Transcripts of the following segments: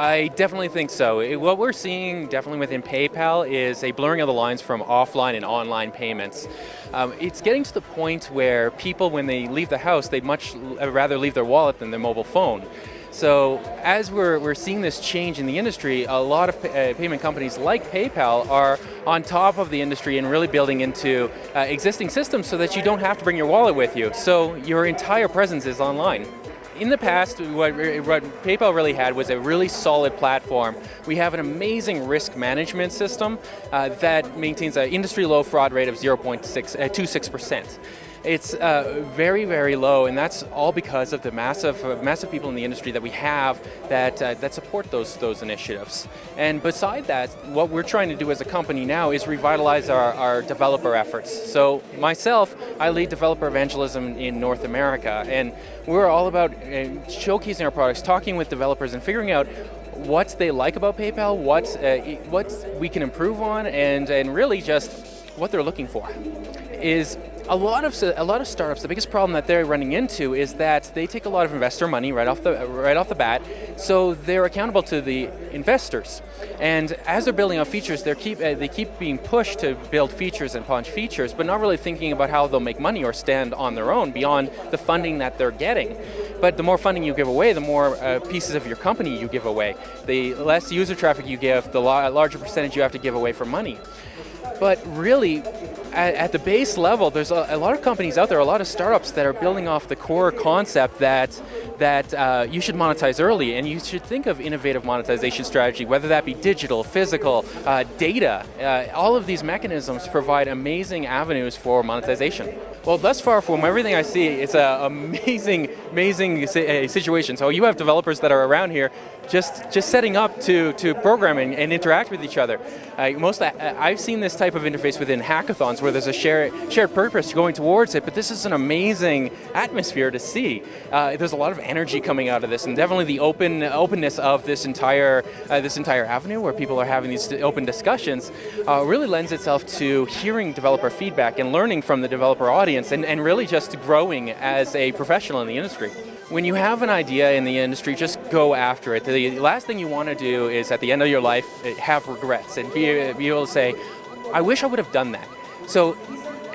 I definitely think so. What we're seeing definitely within PayPal is a blurring of the lines from offline and online payments. It's getting to the point where people, when they leave the house, they'd much rather leave their wallet than their mobile phone. So as we're seeing this change in the industry, a lot of payment companies like PayPal are on top of the industry and really building into existing systems so that you don't have to bring your wallet with you. So your entire presence is online. In the past, what PayPal really had was a really solid platform. We have an amazing risk management system that maintains an industry low fraud rate of 0.26%. It's very, very low, and that's all because of the massive people in the industry that we have that support those initiatives. And beside that, what we're trying to do as a company now is revitalize our developer efforts. So myself, I lead developer evangelism in North America, and we're all about showcasing our products, talking with developers, and figuring out what they like about PayPal, what we can improve on, and really just what they're looking for. Is a lot of startups, the biggest problem that they're running into is that they take a lot of investor money right off the bat, so they're accountable to the investors. And as they're building out features, they keep being pushed to build features and punch features, but not really thinking about how they'll make money or stand on their own beyond the funding that they're getting. But the more funding you give away, the more pieces of your company you give away. The less user traffic you give, the larger percentage you have to give away for money. But really, at the base level, there's a lot of companies out there, a lot of startups that are building off the core concept that you should monetize early, and you should think of innovative monetization strategy, whether that be digital, physical, data. All of these mechanisms provide amazing avenues for monetization. Well, thus far, from everything I see, it's an amazing situation. So you have developers that are around here just setting up to program and interact with each other. I've seen this type of interface within hackathons where there's a shared purpose going towards it, but this is an amazing atmosphere to see. There's a lot of energy coming out of this, and definitely the openness of this entire avenue where people are having these open discussions really lends itself to hearing developer feedback and learning from the developer audience and really just growing as a professional in the industry. When you have an idea in the industry, just go after it. The last thing you want to do is, at the end of your life, have regrets and be able to say, I wish I would have done that. So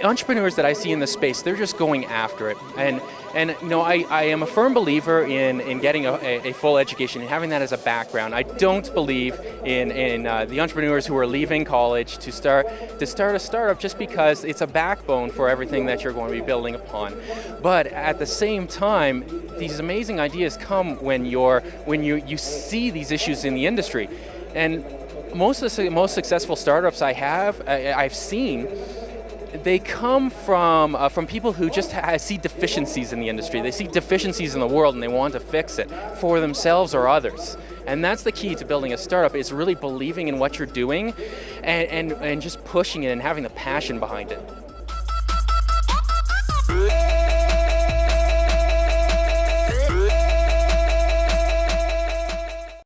entrepreneurs that I see in the space, they're just going after it. And you know, I am a firm believer in getting a full education and having that as a background. I don't believe in the entrepreneurs who are leaving college to start a startup just because it's a backbone for everything that you're going to be building upon. But at the same time, these amazing ideas come when you see these issues in the industry. And most of the most successful startups I've seen, they come from people who just see deficiencies in the industry. They see deficiencies in the world and they want to fix it for themselves or others. And that's the key to building a startup, is really believing in what you're doing and just pushing it and having the passion behind it.